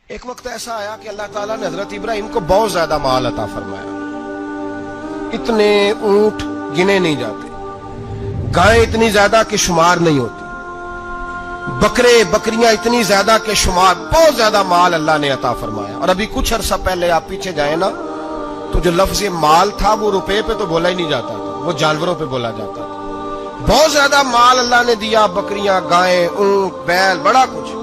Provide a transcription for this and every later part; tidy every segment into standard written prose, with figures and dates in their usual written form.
ایک وقت ایسا آیا کہ اللہ تعالیٰ نے حضرت ابراہیم کو بہت زیادہ مال عطا فرمایا. اتنے اونٹ گنے نہیں جاتے، گائیں اتنی زیادہ کہ شمار نہیں ہوتی، بکرے بکریاں اتنی زیادہ کہ شمار، بہت زیادہ مال اللہ نے عطا فرمایا. اور ابھی کچھ عرصہ پہلے آپ پیچھے جائیں نا تو جو لفظ مال تھا وہ روپے پہ تو بولا ہی نہیں جاتا تھا، وہ جانوروں پہ بولا جاتا تھا. بہت زیادہ مال اللہ نے دیا، بکریاں، گائیں، اونٹ، بیل، بڑا کچھ.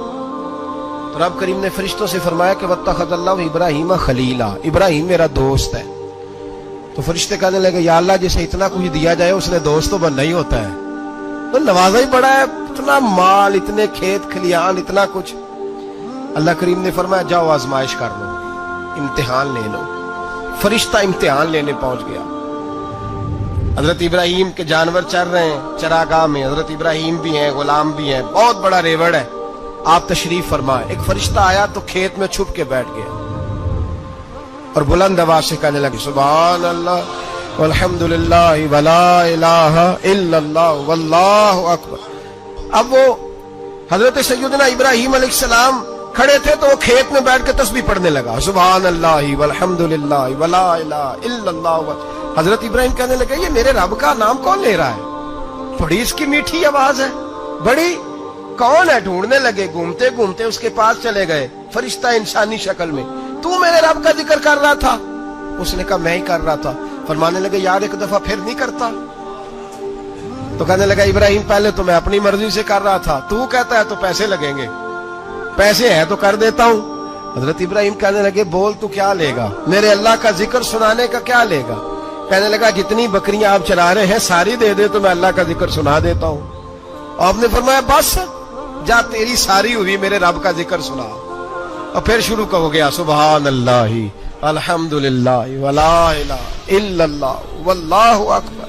تو رب کریم نے فرشتوں سے فرمایا کہ وَاتَّخَذَ اللَّهُ إِبْرَاهِيمَ خَلِيلًا، ابراہیم میرا دوست ہے. تو فرشتے کہنے لگے یا اللہ جسے اتنا کچھ دیا جائے اس نے دوست تو بننا ہی ہوتا ہے، تو نوازا ہی پڑا ہے، اتنا مال، اتنے کھیت کھلیان، اتنا کچھ. اللہ کریم نے فرمایا جاؤ آزمائش کر لو، امتحان لے لو. فرشتہ امتحان لینے پہنچ گیا. حضرت ابراہیم کے جانور چر رہے ہیں چراگاہ میں، حضرت ابراہیم بھی ہیں، غلام بھی ہیں، بہت بڑا ریوڑ ہے. آپ تشریف فرمائے. ایک فرشتہ آیا تو کھیت میں چھپ کے بیٹھ گیا اور بلند آواز سے کہنے لگے سبحان اللہ والحمدللہ ولا الہ الا اللہ واللہ اکبر. اب وہ حضرت سیدنا ابراہیم علیہ السلام کھڑے تھے تو وہ کھیت میں بیٹھ کے تسبیح پڑھنے لگا سبحان اللہ والحمدللہ ولا الہ الا اللہ. حضرت ابراہیم کہنے لگے یہ میرے رب کا نام کون لے رہا ہے؟ بڑی اس کی میٹھی آواز ہے، بڑی، کون ہے؟ ڈھونڈنے لگے، گھومتے گھومتے اس کے پاس چلے گئے. فرشتہ انسانی شکل میں، تو میرے رب کا ذکر کر رہا تھا؟ اس نے کہا میں ہی کر رہا تھا. فرمانے لگے یار ایک دفعہ پھر نہیں کرتا؟ تو کہنے لگا ابراہیم پہلے تو میں اپنی مرضی سے کر رہا تھا، تو کہتا ہے تو پیسے لگیں گے، پیسے ہے تو کر دیتا ہوں. حضرت ابراہیم کہنے لگے بول تو کیا لے گا؟ میرے اللہ کا ذکر سنانے کا کیا لے گا؟ کہنے لگا جتنی بکریاں آپ چلا رہے ہیں ساری دے دے تو میں اللہ کا ذکر سنا دیتا ہوں. آپ نے فرمایا بس جا تیری ساری ہوئی، میرے رب کا ذکر سنا. اور پھر شروع ہو گیا سبحان اللہ الحمدللہ ولا الہ الا اللہ واللہ اکبر.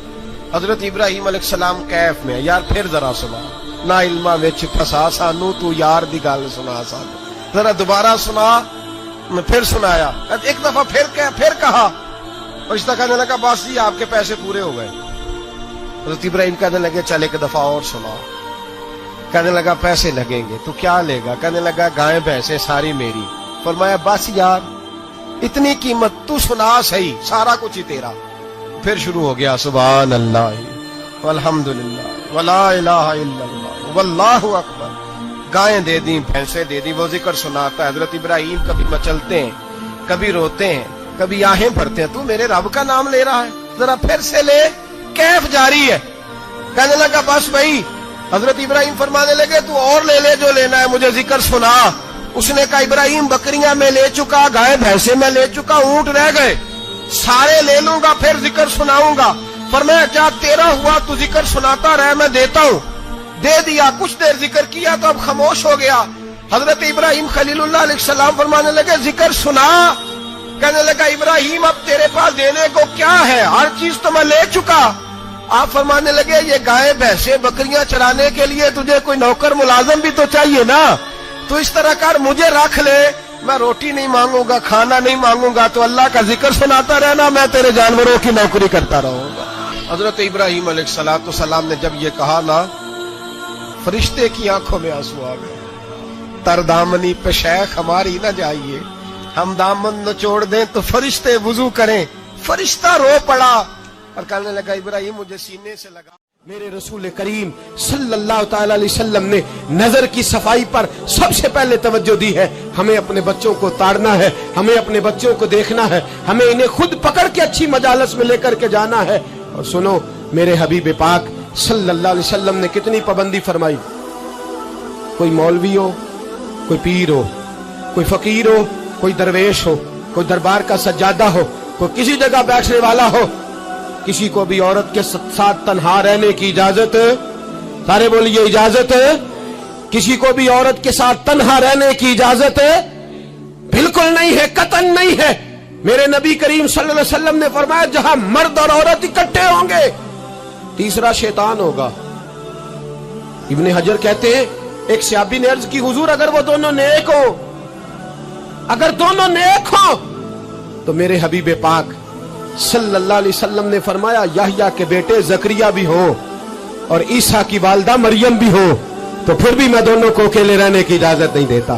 حضرت ابراہیم علیہ السلام کیف میں یار پھر ذرا سنا، نا علما وچ پھسا سانو تو یار دی گل سنا سانو، ذرا دوبارہ سنا. میں پھر سنایا، ایک دفعہ پھر کہا. فرشتہ کہنے لگا بس جی آپ کے پیسے پورے ہو گئے. حضرت ابراہیم کہنے لگے چل ایک دفعہ اور سنا. کہنے لگا پیسے لگیں گے. تو کیا لے گا؟ کہنے لگا گائیں بھینسیں ساری میری. فرمایا بس یار اتنی قیمت، تو سنا صحیح، سارا کچھ ہی تیرا. پھر شروع ہو گیا سبحان اللہ والحمدللہ ولا الہ الا اللہ واللہ اکبر. گائیں دے دیں، بھینسیں دے دیں، وہ ذکر سناتا ہے. حضرت ابراہیم کبھی مچلتے ہیں، کبھی روتے ہیں، کبھی آہیں بھرتے ہیں. تو میرے رب کا نام لے رہا ہے، ذرا پھر سے لے. کیف جاری ہے. کہنے لگا بس بھائی. حضرت ابراہیم فرمانے لگے تو اور لے لے جو لینا ہے، مجھے ذکر سنا. اس نے کہا ابراہیم بکریاں میں لے چکا، گائے بھینسیں میں لے چکا، اونٹ رہ گئے، سارے لے لوں گا پھر ذکر سناؤں گا. فرمایا کیا تیرا ہوا تو ذکر سناتا رہ، میں دیتا ہوں. دے دیا. کچھ دیر ذکر کیا تو اب خاموش ہو گیا. حضرت ابراہیم خلیل اللہ علیہ السلام فرمانے لگے ذکر سنا. کہنے لگا ابراہیم اب تیرے پاس دینے کو کیا ہے؟ ہر چیز تو میں لے چکا. آپ فرمانے لگے یہ گائے بھینسیں بکریاں چرانے کے لیے تجھے کوئی نوکر ملازم بھی تو چاہیے نا. تو اس طرح کر مجھے رکھ لے، میں روٹی نہیں مانگوں گا، کھانا نہیں مانگوں گا، تو اللہ کا ذکر سناتا رہنا، میں تیرے جانوروں کی نوکری کرتا رہوں گا. حضرت ابراہیم علیہ السلام نے جب یہ کہا نا فرشتے کی آنکھوں میں آنسو آ گئے. تر دامنی پہ شیخ ہماری نہ جائیے، ہم دامن نچوڑ دیں تو فرشتے وضو کریں. فرشتہ رو پڑا اور کہنے لگا ابراہیم مجھے سینے سے لگا. میرے رسول کریم صلی اللہ تعالی علیہ وسلم نے نظر کی صفائی پر سب سے پہلے توجہ دی ہے. ہمیں اپنے بچوں کو تاڑنا ہے، ہمیں اپنے بچوں کو دیکھنا ہے، ہمیں انہیں خود پکڑ کے اچھی مجالس میں لے کر کے جانا ہے. اور سنو میرے حبیب پاک صلی اللہ علیہ وسلم نے کتنی پابندی فرمائی. کوئی مولوی ہو، کوئی پیر ہو، کوئی فقیر ہو، کوئی درویش ہو، کوئی دربار کا سجادہ ہو، کوئی کسی جگہ بیٹھنے والا ہو، کسی کو بھی عورت کے ساتھ تنہا رہنے کی اجازت، سارے بولیے اجازت، کسی کو بھی عورت کے ساتھ تنہا رہنے کی اجازت بالکل نہیں ہے، قطعاً نہیں ہے. میرے نبی کریم صلی اللہ علیہ وسلم نے فرمایا جہاں مرد اور عورت اکٹھے ہوں گے تیسرا شیطان ہوگا. ابن حجر کہتے ہیں ایک صحابی نے عرض کی حضور اگر وہ دونوں نیک ہو، اگر دونوں نیک ہو تو میرے حبیب پاک صلی اللہ علیہ وسلم نے فرمایا یحییٰ کے بیٹے زکریا بھی ہو اور عیسیٰ کی والدہ مریم بھی ہو تو پھر بھی میں دونوں کو اکیلے رہنے کی اجازت نہیں دیتا.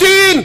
3।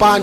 5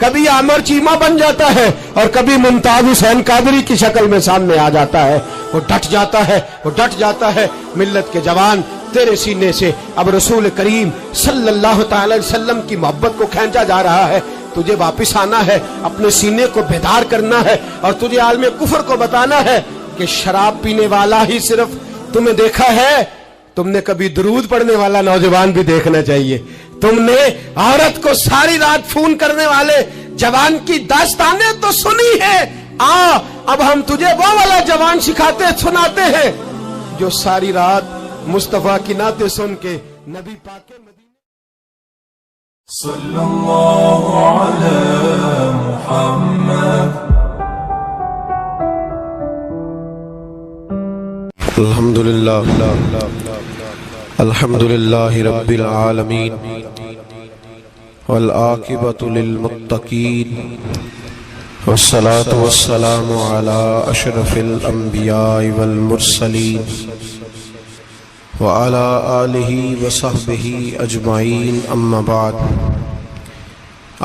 کبھی عامر چیمہ بن جاتا ہے اور کبھی ممتاز حسین قادری کی شکل میں سامنے آ جاتا ہے. وہ ڈٹ جاتا ہے. ملت کے جوان تیرے سینے سے اب رسول کریم صلی اللہ تعالی علیہ وسلم کی محبت کو کھینچا جا رہا ہے. تجھے واپس آنا ہے, اپنے سینے کو بیدار کرنا ہے, اور تجھے عالم کفر کو بتانا ہے کہ شراب پینے والا ہی صرف تمہیں دیکھا ہے, تم نے کبھی درود پڑھنے والا نوجوان بھی دیکھنا چاہیے. تم نے عورت کو ساری رات فون کرنے والے جوان کی داستانیں تو سنی ہے. اب ہم تجھے وہ والا جوان سناتے ہیں جو ساری رات مصطفیٰ کی نعتیں سن کے نبی پاک کے مدینے. صلی اللہ علی محمد. الحمدللہ رب العالمین والعاقبۃ للمتقین والصلاة والسلام علی اشرف الانبیاء والمرسلین وعلی آلہ وصحبہ اجمعین. اما بعد,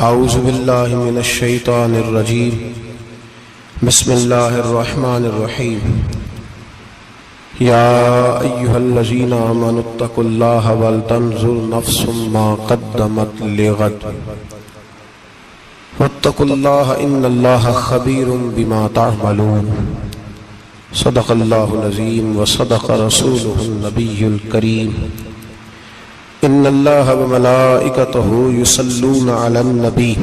اعوذ باللہ من الشیطان الرجیم. بسم اللہ الرحمن الرحیم. یا ایہا الذین آمنوا اتقوا اللہ ولتنظر نفس ما قدمت لغد واتقوا اللہ ان اللہ خبیر بما تعملون. صدق اللہ العظیم وصدق رسولہ النبی الکریم. ان اللہ وملائکتہ یصلون علی النبی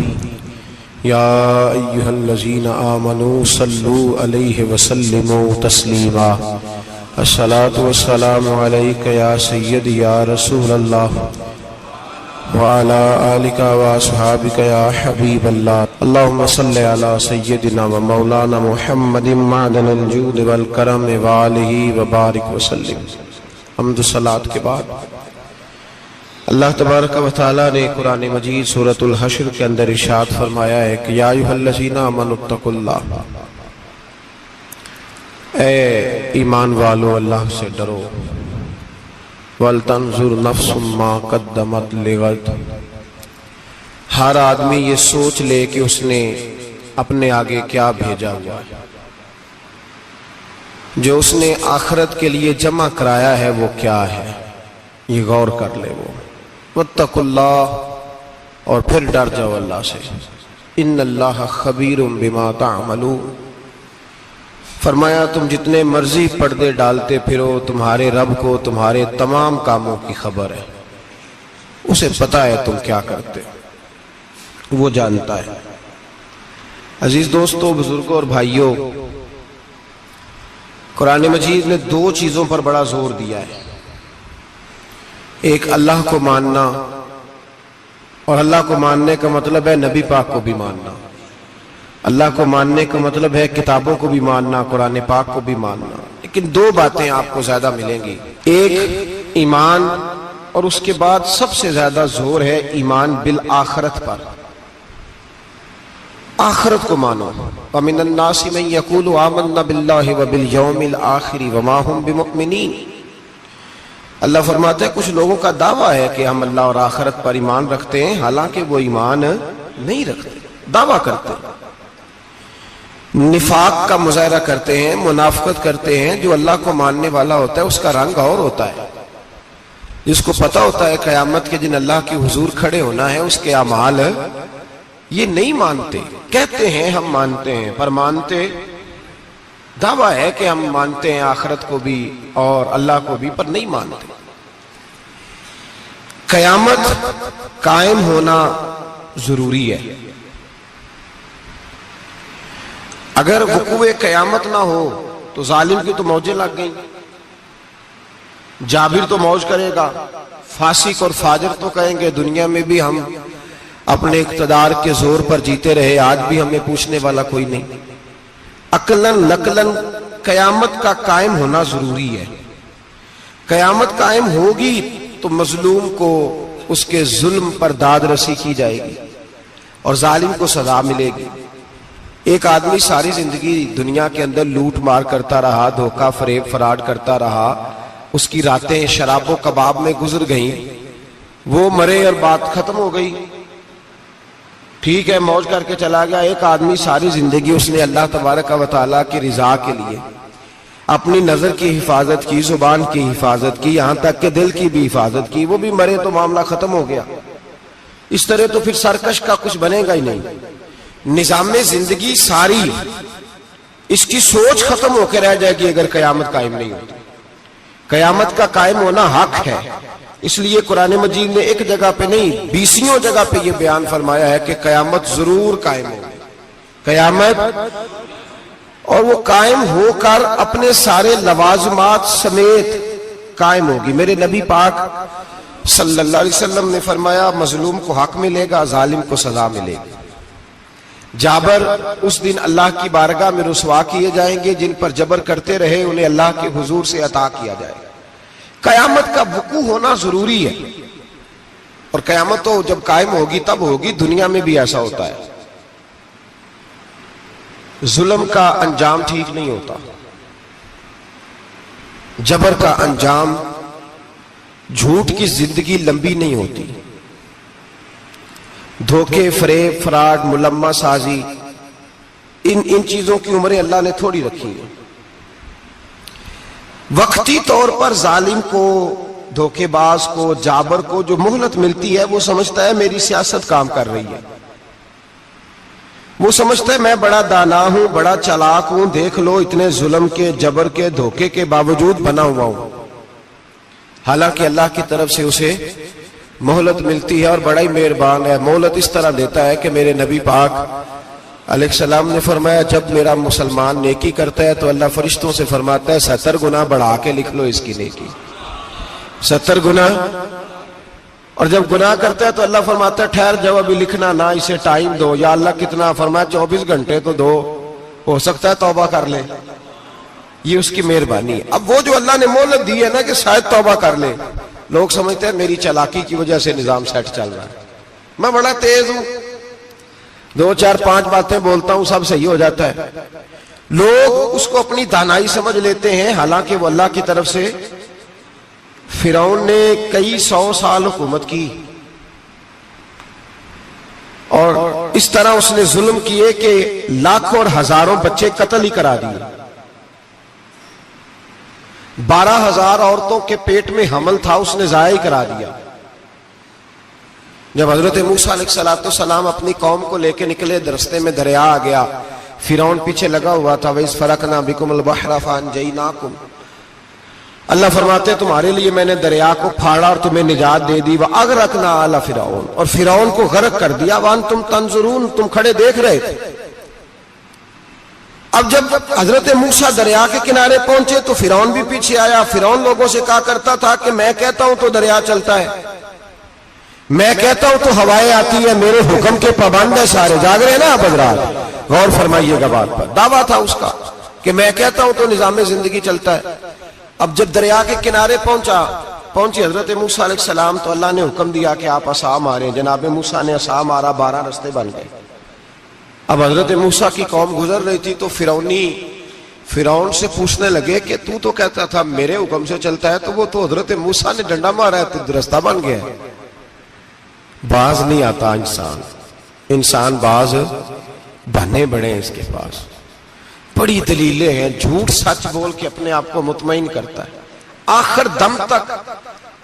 یا ایہا الذین آمنوا صلوا علیہ وسلموا تسلیما. الصلاة والسلام علیک یا سیدی یا رسول اللہ وعلی آلک واصحابک یا حبیب اللہ. اللہم صلی علی سیدنا و مولانا محمد معدن الجود والکرم وآلہ وبارک وسلم. حمد و صلاة کے بعد اللہ تبارک و تعالیٰ نے قرآن مجید سورۃ الحشر کے اندر ارشاد فرمایا ہے کہ یا ایھا الذین آمنوا اتقوا اللہ, اے ایمان والو اللہ سے ڈرو. وَلْتَنْظُرْ نَفْسٌ مَا قَدَّمَتْ لِغَدٍ, ہر آدمی یہ سوچ لے کہ اس نے اپنے آگے کیا بھیجا ہوا ہے, جو اس نے آخرت کے لیے جمع کرایا ہے وہ کیا ہے, یہ غور کر لے وہ. وَاتَّقُوا اللَّهَ, اور پھر ڈر جاؤ اللہ سے. إِنَّ اللَّهَ خَبِيرٌ بِمَا تَعْمَلُونَ, فرمایا تم جتنے مرضی پردے ڈالتے پھرو, تمہارے رب کو تمہارے تمام کاموں کی خبر ہے. اسے پتا ہے تم کیا کرتے, وہ جانتا ہے. عزیز دوستو, بزرگوں اور بھائیوں, قرآن مجید نے دو چیزوں پر بڑا زور دیا ہے. ایک اللہ کو ماننا, اور اللہ کو ماننے کا مطلب ہے نبی پاک کو بھی ماننا. اللہ کو ماننے کا مطلب ہے کتابوں کو بھی ماننا, قرآن پاک کو بھی ماننا. لیکن دو باتیں آپ کو زیادہ ملیں گی, ایک ایمان, اور اس کے بعد سب سے زیادہ زور ہے ایمان بالآخرت پر. آخرت کو مانو. وَمِنَ النَّاسِ مَن يَقُولُ آمَنَّا بِاللَّهِ وَبِالْيَوْمِ الْآخِرِ وَمَا هُمْ بِمُؤْمِنِينَ. اللہ فرماتا ہے کچھ لوگوں کا دعویٰ ہے کہ ہم اللہ اور آخرت پر ایمان رکھتے ہیں, حالانکہ وہ ایمان نہیں رکھتے, دعویٰ کرتے ہیں, نفاق کا مظاہرہ کرتے ہیں, منافقت کرتے ہیں. جو اللہ کو ماننے والا ہوتا ہے اس کا رنگ اور ہوتا ہے. جس کو پتا ہوتا ہے قیامت کے دن اللہ کے حضور کھڑے ہونا ہے, اس کے اعمال یہ نہیں مانتے. کہتے ہیں ہم مانتے ہیں, پر مانتے, دعویٰ ہے کہ ہم مانتے ہیں آخرت کو بھی اور اللہ کو بھی, پر نہیں مانتے. قیامت قائم ہونا ضروری ہے. اگر وقوع قیامت نہ ہو تو ظالم کی تو موجیں لگ گئیں. جابر تو موج کرے گا, فاسق اور فاجر تو کہیں گے دنیا میں بھی ہم اپنے اقتدار کے زور پر جیتے رہے, آج بھی ہمیں پوچھنے والا کوئی نہیں. عقلاً نقلاً قیامت کا قائم ہونا ضروری ہے. قیامت قائم ہوگی تو مظلوم کو اس کے ظلم پر داد رسی کی جائے گی اور ظالم کو سزا ملے گی. ایک آدمی ساری زندگی دنیا کے اندر لوٹ مار کرتا رہا, دھوکہ فریب فراڈ کرتا رہا, اس کی راتیں شراب و کباب میں گزر گئیں, وہ مرے اور بات ختم ہو گئی. ٹھیک ہے موج کر کے چلا گیا. ایک آدمی ساری زندگی اس نے اللہ تبارک و تعالیٰ کی رضا کے لیے اپنی نظر کی حفاظت کی, زبان کی حفاظت کی, یہاں تک کہ دل کی بھی حفاظت کی, وہ بھی مرے تو معاملہ ختم ہو گیا. اس طرح تو پھر سرکش کا کچھ بنے گا ہی نہیں. نظام زندگی ساری اس کی سوچ ختم ہو کے رہ جائے گی اگر قیامت قائم نہیں ہوتی. قیامت کا قائم ہونا حق ہے. اس لیے قرآن مجید نے ایک جگہ پہ نہیں 20 جگہ پہ یہ بیان فرمایا ہے کہ قیامت ضرور قائم ہوگی. قیامت اور وہ قائم ہو کر اپنے سارے لوازمات سمیت قائم ہوگی. میرے نبی پاک صلی اللہ علیہ وسلم نے فرمایا مظلوم کو حق ملے گا, ظالم کو سزا ملے گی. جابر اس دن اللہ کی بارگاہ میں رسوا کیے جائیں گے. جن پر جبر کرتے رہے انہیں اللہ کے حضور سے عطا کیا جائے گا. قیامت کا وقوع ہونا ضروری ہے, اور قیامت تو جب قائم ہوگی تب ہوگی. دنیا میں بھی ایسا ہوتا ہے. ظلم کا انجام ٹھیک نہیں ہوتا, جبر کا انجام, جھوٹ کی زندگی لمبی نہیں ہوتی. دھوکے, فریب, فراڈ, ملمہ سازی, ان چیزوں کی عمریں اللہ نے تھوڑی رکھی ہیں. وقتی طور پر ظالم کو, دھوکے باز کو, جابر کو جو مہلت ملتی ہے وہ سمجھتا ہے میری سیاست کام کر رہی ہے. وہ سمجھتا ہے میں بڑا دانا ہوں, بڑا چالاک ہوں, دیکھ لو اتنے ظلم کے, جبر کے, دھوکے کے باوجود بنا ہوا ہوں. حالانکہ اللہ کی طرف سے اسے مہلت ملتی ہے اور بڑا ہی مہربان ہے. مہلت اس طرح دیتا ہے کہ میرے نبی پاک علیہ السلام نے فرمایا جب میرا مسلمان نیکی کرتا ہے تو اللہ فرشتوں سے فرماتا ہے 70 گنا بڑھا کے لکھ لو اس کی نیکی, 70 گنا. اور جب گناہ کرتا ہے تو اللہ فرماتا ہے ٹھہر جاؤ ابھی لکھنا نہ, اسے ٹائم دو. یا اللہ کتنا؟ فرمایا 24 گھنٹے تو دو, ہو سکتا ہے توبہ کر لے. یہ اس کی مہربانی ہے. اب وہ جو اللہ نے مہلت دی ہے نا کہ شاید توبہ کر لے, لوگ سمجھتے ہیں میری چالاکی کی وجہ سے نظام سیٹ چل رہا ہے, میں بڑا تیز ہوں, 2 4 5 باتیں بولتا ہوں سب صحیح ہو جاتا ہے. لوگ اس کو اپنی دانائی سمجھ لیتے ہیں, حالانکہ وہ اللہ کی طرف سے. فرعون نے کئی 100 سال حکومت کی اور اس طرح اس نے ظلم کیے کہ لاکھوں اور ہزاروں بچے قتل ہی کرا دیے. 12,000 عورتوں کے پیٹ میں حمل تھا اس نے ضائع کرا دیا. جب حضرت موسیٰ علیہ السلام اپنی قوم کو لے کے نکلے, رستے میں دریا آ گیا, فرعون پیچھے لگا ہوا تھا. وَإِذْ فَرَقْنَا بِكُمُ الْبَحْرَ فَأَنْجَيْنَاكُمْ, اللہ فرماتے تمہارے لیے میں نے دریا کو پھاڑا اور تمہیں نجات دے دی. وَأَغْرَقْنَا آلَ فِرْعَوْنَ, اور فرعون کو غرق کر دیا. وَأَنْتُمْ تَنْظُرُونَ, تم کھڑے دیکھ رہے تھے. اب جب حضرت موسیٰ دریا کے کنارے پہنچے تو فرعون بھی پیچھے آیا. فرعون لوگوں سے کہا کرتا تھا کہ میں کہتا ہوں تو دریا چلتا ہے, میں کہتا ہوں تو ہوائیں آتی ہے, میرے حکم کے پابند ہے سارے. جاگ رہے ہیں نا آپ حضرات, غور فرمائیے گا بات پر. دعویٰ تھا اس کا کہ میں کہتا ہوں تو نظام زندگی چلتا ہے. اب جب دریا کے کنارے پہنچی حضرت موسیٰ علیہ السلام تو اللہ نے حکم دیا کہ آپ عصا ماریں. جناب موسیٰ نے عصا مارا, 12 رستے بن گئے. اب حضرت موسیٰ کی قوم گزر رہی تھی تو فرعون سے پوچھنے لگے کہ تو کہتا تھا میرے حکم سے چلتا ہے, تو وہ تو حضرت موسیٰ نے ڈنڈا مارا ہے تو رستہ بن گیا. باز نہیں آتا انسان باز بنے بڑے ہیں اس کے پاس, بڑی دلیلیں ہیں. جھوٹ سچ بول کے اپنے آپ کو مطمئن کرتا ہے, آخر دم تک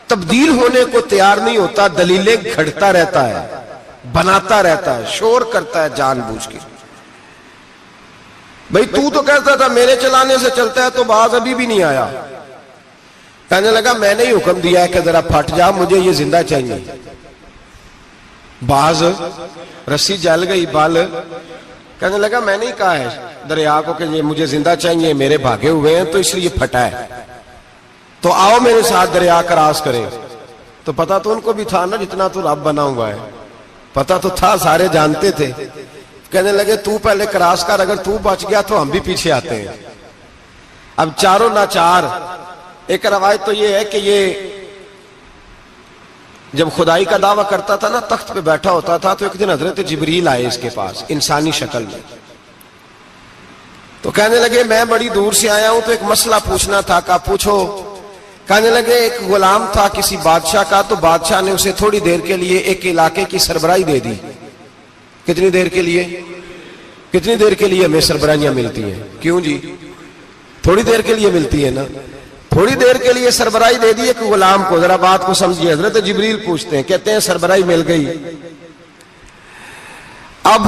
تبدیل ہونے کو تیار نہیں ہوتا. دلیلیں گھڑتا رہتا ہے, بناتا رہتا ہے, شور کرتا ہے جان بوجھ کے. بھئی تو کہتا تھا میرے چلانے سے چلتا ہے, تو باز ابھی بھی نہیں آیا. کہنے لگا میں نے ہی حکم دیا ہے کہ ذرا پھٹ جا, مجھے یہ زندہ چاہیے. باز رسی جل گئی, بال. کہنے لگا میں نے ہی کہا ہے دریا کو کہ یہ مجھے زندہ چاہیے, میرے بھاگے ہوئے ہیں تو اس لیے پھٹا ہے, تو آؤ میرے ساتھ دریا کراس کرے. تو پتا تو ان کو بھی تھا نا جتنا تو رب بنا ہوا ہے, پتا تو تھا, سارے جانتے تھے. کہنے لگے تو پہلے کراس کر, اگر تو بچ گیا تو ہم بھی پیچھے آتے ہیں. اب چاروں ناچار. ایک روایت تو یہ ہے کہ یہ جب خدائی کا دعویٰ کرتا تھا نا, تخت پہ بیٹھا ہوتا تھا, تو ایک دن حضرت جبریل آئے اس کے پاس انسانی شکل میں. تو کہنے لگے میں بڑی دور سے آیا ہوں تو ایک مسئلہ پوچھنا تھا. کہا پوچھو. کہنے لگے ایک غلام تھا کسی بادشاہ کا, تو بادشاہ نے اسے تھوڑی دیر کے لیے ایک علاقے کی سربراہی دے دی. کتنی دیر کے لیے؟ کتنی دیر کے لیے ہمیں سربراہیاں ملتی ہیں؟ کیوں جی؟ تھوڑی دیر کے لیے ملتی ہے نا. تھوڑی دیر کے لیے سربراہی دے دی ایک غلام کو. ذرا بات کو سمجھیے. حضرت جبریل پوچھتے ہیں, کہتے ہیں سربراہی مل گئی. اب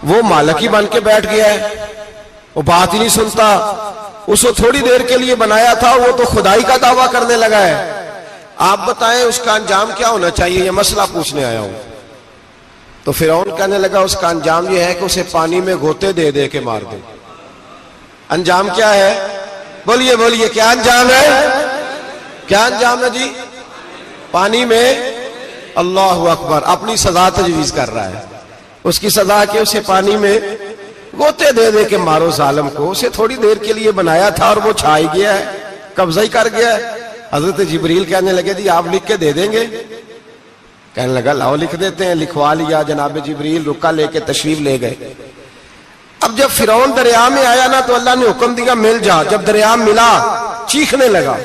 وہ مالک ہی بن کے بیٹھ گیا ہے, وہ بات ہی نہیں سنتا. اس کو تھوڑی دیر کے لیے بنایا تھا, وہ تو خدائی کا دعویٰ کرنے لگا ہے. آپ بتائیں اس کا انجام کیا ہونا چاہیے؟ یہ مسئلہ پوچھنے آیا ہوں. تو فرعون کہنے لگا اس کا انجام یہ ہے کہ اسے پانی میں غوطے دے دے کے مار دے. انجام کیا ہے؟ بولیے بولیے, کیا انجام ہے؟ کیا انجام ہے جی؟ پانی میں. اللہ اکبر, اپنی سزا تجویز کر رہا ہے. اس کی سزا کہ اسے پانی میں غوطے دے دے کے مارو ظالم کو. اسے تھوڑی دیر کے لیے بنایا تھا اور وہ چھائی گیا ہے, قبضہ ہی کر گیا ہے. حضرت جبریل کہنے لگے جی آپ لکھ کے دے دیں گے؟ کہنے لگا لاؤ لکھ دیتے ہیں. لکھوا لیا. جناب جبریل رکا لے کے تشریف لے گئے. اب جب فرعون دریا میں آیا نا تو اللہ نے حکم دیا مل جا. جب دریا ملا چیخنے لگا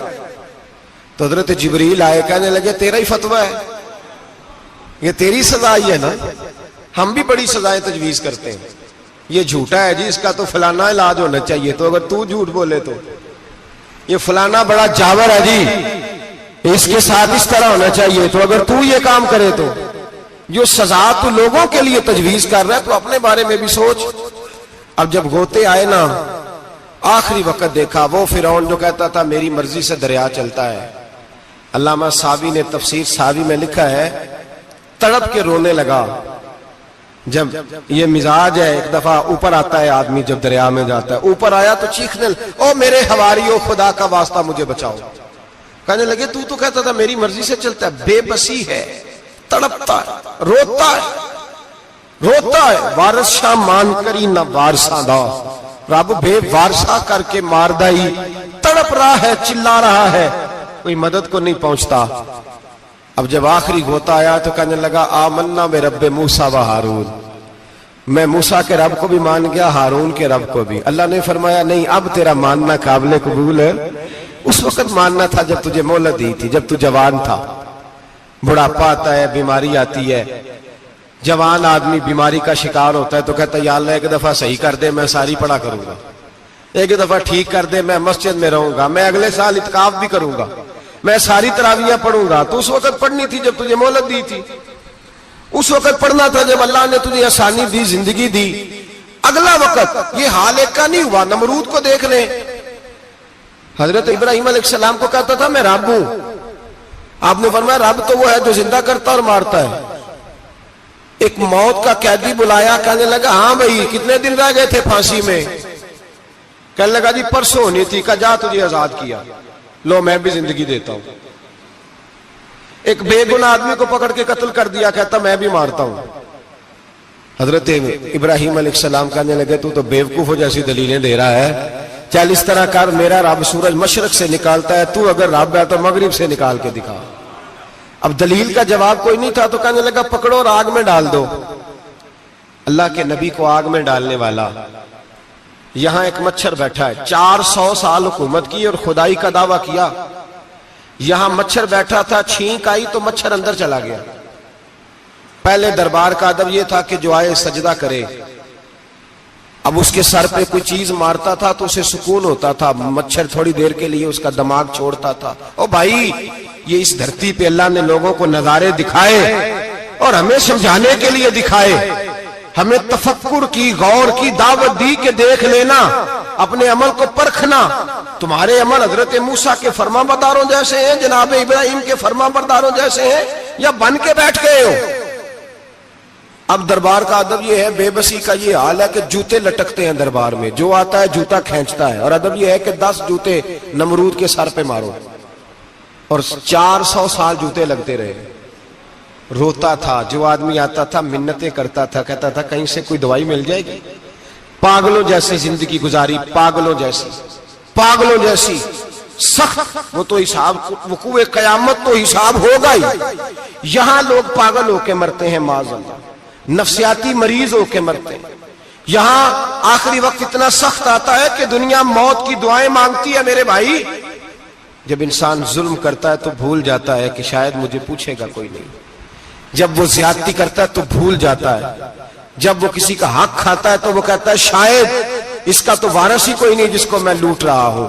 تو حضرت جبریل آئے, کہنے لگے تیرا ہی فتویٰ ہے, یہ تیری سزا ہی ہے نا. ہم بھی بڑی سزائیں تجویز کرتے ہیں. یہ جھوٹا ہے جی, اس کا تو فلانا علاج ہونا چاہیے. تو اگر تو جھوٹ بولے تو یہ فلانا بڑا جاور ہے جی, اس کے ساتھ اس طرح ہونا چاہیے. تو اگر تو یہ کام کرے تو جو سزا تو لوگوں کے لیے تجویز کر رہا ہے تو اپنے بارے میں بھی سوچ. اب جب غوطے آئے نا, آخری وقت دیکھا وہ فرعون جو کہتا تھا میری مرضی سے دریا چلتا ہے. علامہ صاوی نے تفسیر صاوی میں لکھا ہے تڑپ کے رونے لگا. جب یہ مزاج ہے, ایک دفعہ اوپر آتا ہے آدمی جب دریا میں جاتا ہے, اوپر آیا تو چیخنے او میرے حواریو خدا کا واسطہ مجھے بچاؤ. کہنے لگے تو کہتا تھا میری مرضی سے چلتا ہے. بے بسی ہے, تڑپتا ہے, روتا ہے, روتا ہے. وارث شاہ مان کری نہ وارثاں دا, رب بے وارثہ کر کے مار دائی. تڑپ رہا ہے, چلا رہا ہے, کوئی مدد کو نہیں پہنچتا. اب جب آخری غوطہ آیا تو کہنے لگا آمنا بے رب موسیٰ و ہارون, میں موسیٰ کے رب کو بھی مان گیا, ہارون کے رب کو بھی. اللہ نے فرمایا نہیں, اب تیرا ماننا قابل قبول ہے. اس وقت ماننا تھا جب تجھے مہلت دی تھی, جب تو جوان تھا. بڑھاپا آتا ہے, بیماری آتی ہے, جوان آدمی بیماری کا شکار ہوتا ہے تو کہتا ہے یا اللہ ایک دفعہ صحیح کر دے, میں ساری پڑھا کروں گا. ایک دفعہ ٹھیک کر دے, میں مسجد میں رہوں گا, میں اگلے سال اعتکاف بھی کروں گا, میں ساری تراویحیں پڑھوں گا. تو اس وقت پڑھنی تھی جب تجھے مہلت دی تھی. اس وقت پڑھنا تھا جب اللہ نے تجھے آسانی دی, زندگی دی. اگلا وقت یہ حال ایک کا نہیں ہوا. نمرود کو دیکھ لیں, حضرت ابراہیم علیہ السلام کو کہتا تھا میں رب ہوں. آپ نے فرمایا رب تو وہ ہے جو زندہ کرتا اور مارتا ہے. ایک موت کا قیدی بلایا, کہنے لگا ہاں بھائی کتنے دن رہ گئے تھے پھانسی میں؟ کہنے لگا جی پرسوں ہونی تھی. کہا جا تجھے آزاد کیا, لو میں بھی زندگی دیتا ہوں. ایک بے گناہ آدمی کو پکڑ کے قتل کر دیا, کہتا میں بھی مارتا ہوں. حضرت ابراہیم علیہ السلام کہنے لگے تو بیوقوفوں جیسی دلیلیں دے رہا ہے. چل اس طرح کر, میرا رب سورج مشرق سے نکالتا ہے, تو اگر رب ہے تو مغرب سے نکال کے دکھا. اب دلیل کا جواب کوئی نہیں تھا تو کہنے لگا پکڑو اور آگ میں ڈال دو. اللہ کے نبی کو آگ میں ڈالنے والا. یہاں ایک مچھر بیٹھا ہے, 400 سال حکومت کی اور خدائی کا دعویٰ کیا. یہاں مچھر بیٹھا تھا, چھینک آئی تو مچھر اندر چلا گیا. پہلے دربار کا ادب یہ تھا کہ جو آئے سجدہ کرے. اب اس کے سر پہ کوئی چیز مارتا تھا تو اسے سکون ہوتا تھا. مچھر تھوڑی دیر کے لیے اس کا دماغ چھوڑتا تھا. او بھائی یہ اس دھرتی پہ اللہ نے لوگوں کو نظارے دکھائے اور ہمیں سمجھانے کے لیے دکھائے. ہمیں تفکر کی, غور کی دعوت دی کہ دیکھ لینا, اپنے عمل کو پرکھنا. تمہارے عمل حضرت موسیٰ کے فرما برداروں جیسے ہیں, جناب ابراہیم کے فرما برداروں جیسے ہیں, یا بن کے بیٹھ گئے ہو. اب دربار کا ادب یہ ہے, بے بسی کا یہ حال ہے کہ جوتے لٹکتے ہیں دربار میں, جو آتا ہے جوتا کھینچتا ہے. اور ادب یہ ہے کہ 10 جوتے نمرود کے سر پہ مارو. اور 400 سال جوتے لگتے رہے. روتا تھا, جو آدمی آتا تھا منتیں کرتا تھا, کہتا تھا کہیں سے کوئی دوائی مل جائے گی. پاگلوں جیسی زندگی گزاری, پاگلوں جیسی, پاگلوں جیسی سخت. وہ تو حساب, وقوع قیامت تو حساب ہوگا ہی. یہاں لوگ پاگل ہو کے مرتے ہیں, معاذ اللہ, نفسیاتی مریض ہو کے مرتے ہیں. یہاں آخری وقت اتنا سخت آتا ہے کہ دنیا موت کی دعائیں مانگتی ہے. میرے بھائی جب انسان ظلم کرتا ہے تو بھول جاتا ہے کہ شاید مجھے پوچھے گا کوئی نہیں. جب وہ زیادتی کرتا ہے تو بھول جاتا ہے، جب وہ کسی کا حق کھاتا ہے تو وہ کہتا ہے شاید اس کا تو وارث ہی کوئی نہیں جس کو میں لوٹ رہا ہوں۔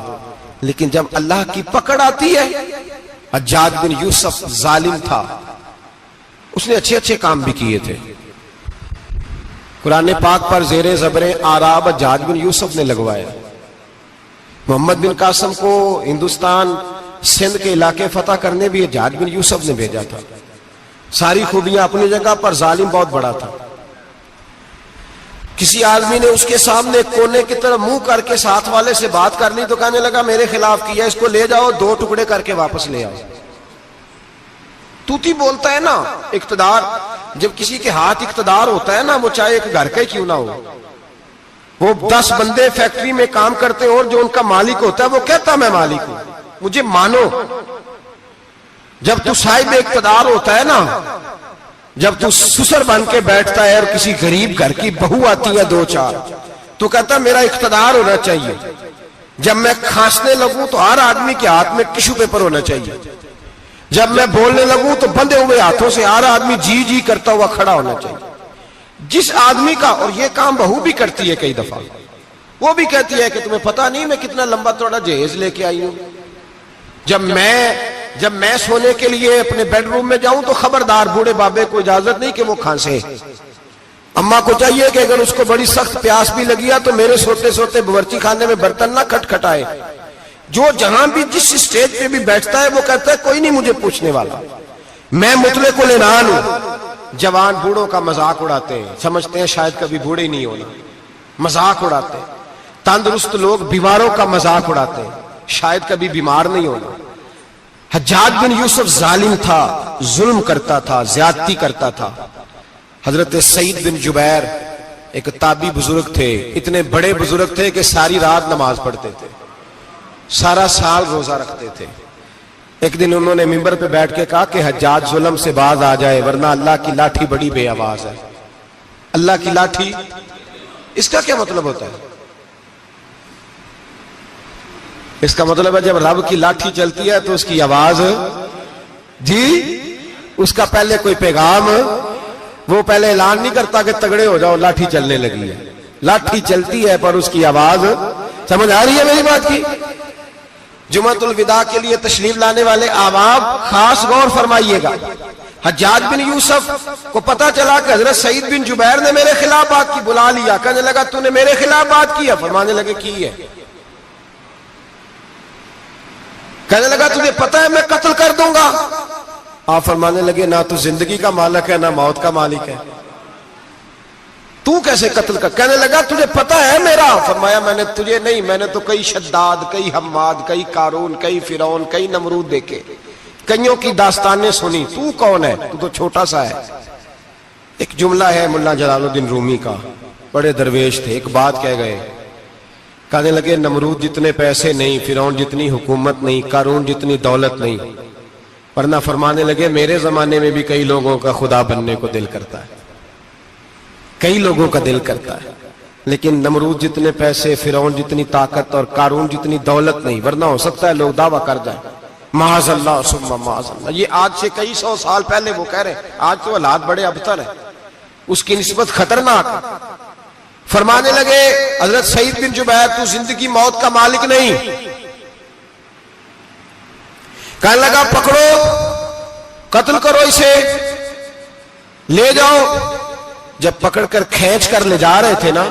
لیکن جب اللہ کی پکڑ آتی ہے، حجاج بن یوسف ظالم تھا، اس نے اچھے اچھے کام بھی کیے تھے۔ قرآن پاک پر زیر زبر آراب حجاج بن یوسف نے لگوایا۔ محمد بن قاسم کو ہندوستان سندھ کے علاقے فتح کرنے بھی حجاج بن یوسف نے بھیجا تھا۔ ساری خوبیاں اپنی جگہ پر، ظالم بہت بڑا تھا۔ کسی آدمی نے اس کے سامنے کونے کی طرف منہ کر کے ساتھ والے سے بات کر لی تو کہنے لگا میرے خلاف کیا، اس کو لے جاؤ، 2 ٹکڑے کر کے واپس لے آؤ۔ توتی بولتا ہے نا، اقتدار جب کسی کے ہاتھ اقتدار ہوتا ہے نا، وہ چاہے ایک گھر کا ہی کیوں نہ ہو، وہ 10 بندے فیکٹری میں کام کرتے اور جو ان کا مالک ہوتا ہے وہ کہتا میں مالک ہوں، مجھے مانو۔ جب تو صاحب اقتدار ہوتا ہے نا، جب تو سسر بن کے بیٹھتا ہے اور کسی غریب گھر کی بہو آتی ہے 2-4 تو کہتا ہے میرا اقتدار ہونا چاہیے، جب میں کھانسنے لگوں تو ہر آدمی کے ہاتھ میں ٹشو پیپر ہونا چاہیے، جب میں بولنے لگوں تو بندھے ہوئے ہاتھوں سے ہر آدمی جی جی کرتا ہوا کھڑا ہونا چاہیے۔ جس آدمی کا، اور یہ کام بہو بھی کرتی ہے کئی دفعہ، وہ بھی کہتی ہے کہ تمہیں پتہ نہیں میں کتنا لمبا چوڑا جہیز لے کے آئی ہوں، جب میں سونے کے لیے اپنے بیڈ روم میں جاؤں تو خبردار بوڑھے بابے کو اجازت نہیں کہ وہ کھانسے۔ اماں کو چاہیے کہ اگر اس کو بڑی سخت پیاس بھی لگی ہے تو میرے سوتے سوتے باورچی خانے میں برتن نہ کھٹکھٹائے۔ جو جہاں بھی جس اسٹیج پہ بھی بیٹھتا ہے وہ کہتا ہے کوئی نہیں مجھے پوچھنے والا، میں مطلق العنان ہوں۔ جوان بوڑھوں کا مذاق اڑاتے ہیں، سمجھتے ہیں شاید کبھی بوڑھے نہیں ہونا، مذاق اڑاتے ہیں۔ تندرست لوگ بیماروں کا مذاق اڑاتے ہیں، شاید کبھی بیمار نہیں ہونا۔ حجاج بن یوسف ظالم تھا، ظلم کرتا تھا، زیادتی کرتا تھا۔ حضرت سعید بن جبیر ایک تابعی بزرگ تھے، اتنے بڑے بزرگ تھے کہ ساری رات نماز پڑھتے تھے، سارا سال روزہ رکھتے تھے۔ ایک دن انہوں نے منبر پہ بیٹھ کے کہا کہ حجاج ظلم سے باز آ جائے ورنہ اللہ کی لاٹھی بڑی بے آواز ہے۔ اللہ کی لاٹھی، اس کا کیا مطلب ہوتا ہے؟ اس کا مطلب ہے جب رب کی لاٹھی چلتی ہے تو اس کی آواز، جی اس کا پہلے کوئی پیغام، وہ پہلے اعلان نہیں کرتا کہ تگڑے ہو جاؤ لاٹھی چلنے لگی ہے، لاٹھی چلتی ہے پر اس کی آواز، سمجھ آ رہی ہے میری بات کی؟ جمعۃ الوداع کے لیے تشریف لانے والے احباب خاص غور فرمائیے گا۔ حجاج بن یوسف کو پتا چلا کہ حضرت سعید بن جبیر نے میرے خلاف بات کی، بلا لیا، کہنے لگا تو نے میرے خلاف بات کی ہے؟ فرمانے لگے کی ہے۔ کہنے لگا تجھے پتا ہے میں قتل کر دوں گا؟ آپ فرمانے لگے نہ تو زندگی کا مالک ہے نہ موت کا مالک ہے، تو کیسے قتل کر؟ کہنے لگا تجھے پتا ہے میرا؟ فرمایا میں نے تجھے نہیں، میں نے تو کئی شداد، کئی حماد، کئی قارون، کئی فرعون، کئی نمرود دیکھے، کئیوں کی داستانیں سنی، تو کون ہے؟ تو چھوٹا سا ہے۔ ایک جملہ ہے مولانا جلال الدین رومی کا، بڑے درویش تھے، ایک بات کہہ گئے، کہنے لگے نمرود جتنے پیسے نہیں، فرعون جتنی حکومت نہیں، قارون جتنی دولت نہیں، ورنہ فرمانے لگے میرے زمانے میں بھی کئی لوگوں کا خدا بننے کو دل کرتا ہے، کئی لوگوں کا دل کرتا ہے، لیکن نمرود جتنے پیسے، فرعون جتنی طاقت اور قارون جتنی دولت نہیں، ورنہ ہو سکتا ہے لوگ دعویٰ کر جائیں معاذ اللہ ثم معاذ اللہ۔ یہ آج سے کئی 100 سال پہلے وہ کہہ رہے ہیں، آج تو حالات بڑے ابتر ہیں، اس کی نسبت خطرناک۔ فرمانے لگے حضرت سعید بن جبیر تو زندگی موت کا مالک نہیں۔ کہنے لگا پکڑو، قتل کرو اسے، لے جاؤ۔ جب پکڑ کر کھینچ کر لے جا رہے تھے نا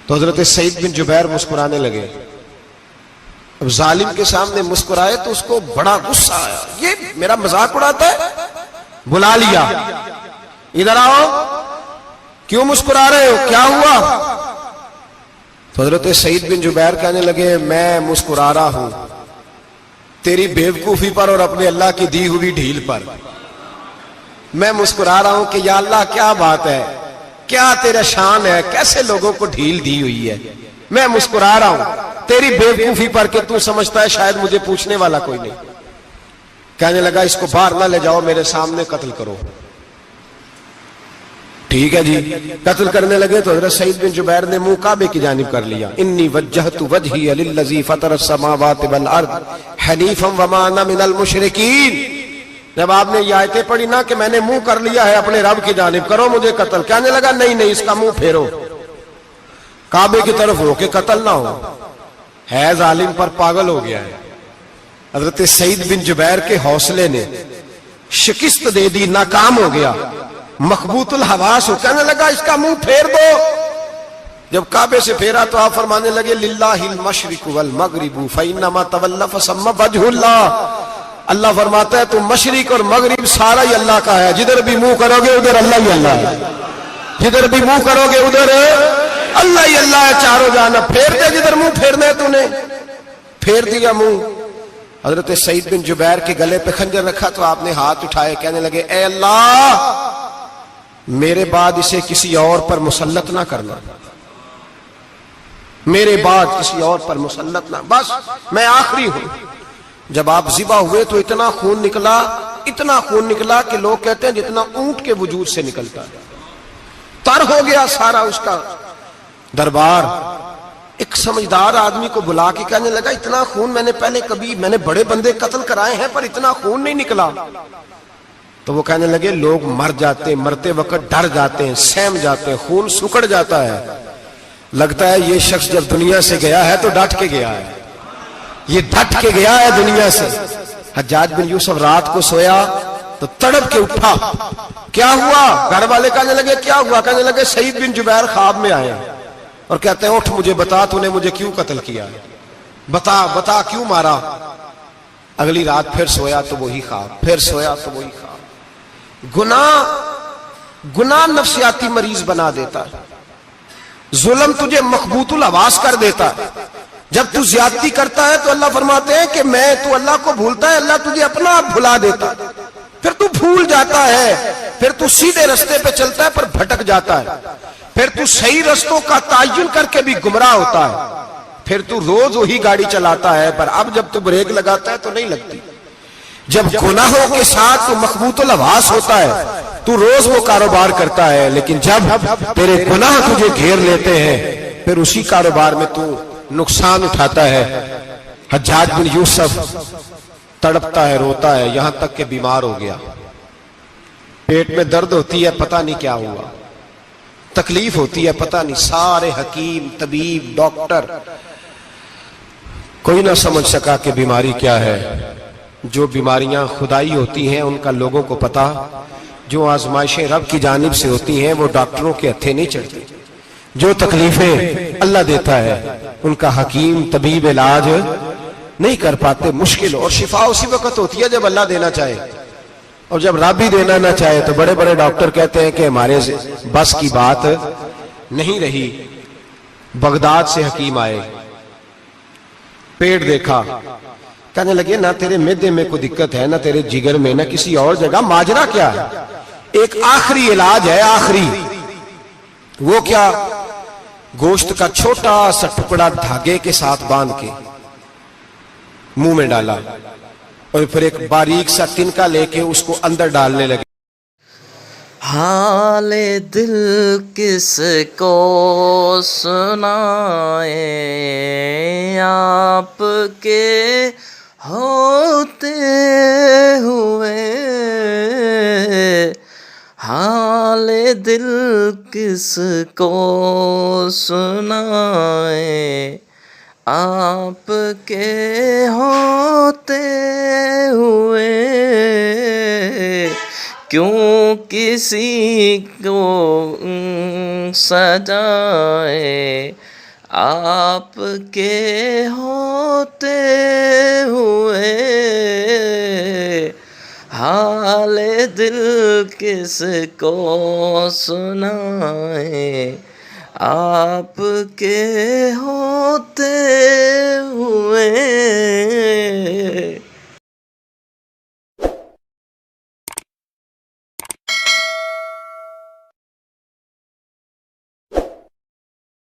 تو حضرت سعید بن جبیر مسکرانے لگے۔ اب ظالم کے سامنے مسکرائے تو اس کو بڑا غصہ آیا، یہ میرا مذاق اڑاتا ہے؟ بلا لیا، ادھر آؤ، کیوں مسکرا رہے ہو، کیا ہوا؟ تو حضرت سعید بن جبیر کہنے لگے میں مسکرا رہا ہوں تیری بیوقوفی پر اور اپنے اللہ کی دی ہوئی ڈھیل پر۔ میں مسکرا رہا ہوں کہ یا اللہ کیا بات ہے، کیا تیرا شان ہے، کیسے لوگوں کو ڈھیل دی ہوئی ہے۔ میں مسکرا رہا ہوں تیری بیوقوفی پر کہ تو سمجھتا ہے شاید مجھے پوچھنے والا کوئی نہیں۔ کہنے لگا اس کو باہر نہ لے جاؤ، میرے سامنے قتل کرو۔ ٹھیک ہے جی، قتل کرنے لگے تو حضرت سعید بن جبیر نے منہ کعبے کی جانب کر لیا، انی وجہت وجہی للذی فطر السماوات والارض حنیفا وما انا من المشرکین۔ جب آپ نے یہ آیتیں پڑھی نا کہ میں نے منہ کر لیا ہے اپنے رب کی جانب، کرو مجھے قتل، کہنے لگا نہیں نہیں اس کا منہ پھیرو، کعبے کی طرف ہو کہ قتل نہ ہو، ہے ظالم پر پاگل ہو گیا ہے۔ حضرت سعید بن جبیر کے حوصلے نے شکست دے دی، ناکام ہو گیا، مخبوط الحواس ہو، کہنے لگا اس کا منہ پھیر دو۔ جب کعبے سے پھیرا تو آپ فرمانے لگے للہ المشرق والمغرب فانما تولى فثم وجه اللہ، اللہ فرماتا ہے تو مشرق اور مغرب سارا ہی اللہ کا ہے، جدھر بھی منہ کرو گے ادھر اللہ ہی اللہ ہے، جدھر بھی منہ کرو گے ادھر اللہ ہی اللہ ہے، چاروں جانب پھیر دے، جدھر منہ پھیرنا ہے تو نے پھیر دیا منہ۔ حضرت سعید بن جبیر کے گلے پہ خنجر رکھا تو آپ نے ہاتھ اٹھائے، کہنے لگے اے اللہ میرے بعد اسے کسی اور پر مسلط نہ کرنا، میرے بعد کسی اور پر مسلط نہ، بس میں آخری ہوں۔ جب آپ ذبح ہوئے تو اتنا خون نکلا کہ لوگ کہتے ہیں جتنا اونٹ کے وجود سے نکلتا ہے، تر ہو گیا سارا اس کا دربار۔ ایک سمجھدار آدمی کو بلا کے کہنے لگا اتنا خون میں نے بڑے بندے قتل کرائے ہیں پر اتنا خون نہیں نکلا۔ تو وہ کہنے لگے لوگ مر جاتے، مرتے وقت ڈر جاتے ہیں، سہم جاتے ہیں، خون سکڑ جاتا ہے، لگتا ہے یہ شخص جب دنیا سے گیا ہے تو ڈٹ کے گیا ہے، یہ ڈٹ کے گیا ہے دنیا سے۔ حجاج بن یوسف رات کو سویا تو تڑپ کے اٹھا، کیا ہوا؟ گھر والے کہنے لگے کیا ہوا؟ کہنے لگے سعید بن جبیر خواب میں آئے اور کہتے ہیں اٹھ مجھے بتا تو نے مجھے کیوں قتل کیا، بتا کیوں مارا؟ اگلی رات پھر سویا تو وہی خواب، پھر سویا تو وہی خواب۔ گناہ نفسیاتی مریض بنا دیتا ہے، ظلم تجھے مخبوط الحواس کر دیتا ہے۔ جب تو زیادتی کرتا ہے تو اللہ فرماتے ہیں کہ تو اللہ کو بھولتا ہے، اللہ تجھے اپنا آپ بھلا دیتا ہے، پھر تو بھول جاتا ہے، پھر تو سیدھے رستے پہ چلتا ہے پر بھٹک جاتا ہے، پھر تو صحیح رستوں کا تعین کر کے بھی گمراہ ہوتا ہے، پھر تو روز وہی گاڑی چلاتا ہے پر اب جب تو بریک لگاتا ہے تو نہیں لگتی۔ جب گناہوں کے ساتھ تو مخبوط الحواس ہوتا ہے تو روز وہ کاروبار کرتا ہے، لیکن جب تیرے گناہ تجھے گھیر لیتے ہیں پھر اسی کاروبار میں تو نقصان اٹھاتا ہے۔ حجاج بن یوسف تڑپتا ہے، روتا ہے، یہاں تک کہ بیمار ہو گیا، پیٹ میں درد ہوتی ہے، پتہ نہیں کیا ہوا، تکلیف ہوتی ہے، پتہ نہیں، سارے حکیم طبیب ڈاکٹر کوئی نہ سمجھ سکا کہ بیماری کیا ہے۔ جو بیماریاں خدائی ہوتی ہیں ان کا لوگوں کو پتا، جو آزمائشیں رب کی جانب سے ہوتی ہیں وہ ڈاکٹروں کے ہتھے نہیں چڑھتی، جو تکلیفیں اللہ دیتا ہے ان کا حکیم طبیب علاج نہیں کر پاتے، مشکل، اور شفا اسی وقت ہوتی ہے جب اللہ دینا چاہے، اور جب رب ہی دینا نہ چاہے تو بڑے بڑے ڈاکٹر کہتے ہیں کہ ہمارے بس کی بات نہیں رہی۔ بغداد سے حکیم آئے، پیٹ دیکھا، کہنے لگے نہ تیرے معدے میں کوئی دقت ہے، نہ تیرے جگر میں، نہ کسی اور جگہ، ماجرا کیا ہے؟ ایک آخری علاج ہے، آخری، وہ کیا؟ گوشت کا چھوٹا سا ٹکڑا دھاگے کے ساتھ باندھ کے منہ میں ڈالا اور پھر ایک باریک سا تنکا لے کے اس کو اندر ڈالنے لگے۔ حال دل کس کو سنائے آپ کے ہوتے ہوئے، حال دل کس کو سنائے آپ کے ہوتے ہوئے، کیوں کسی کو سجائے آپ کے ہوتے ہوئے، حال دل کس کو سنائے آپ کے ہوتے ہوئے۔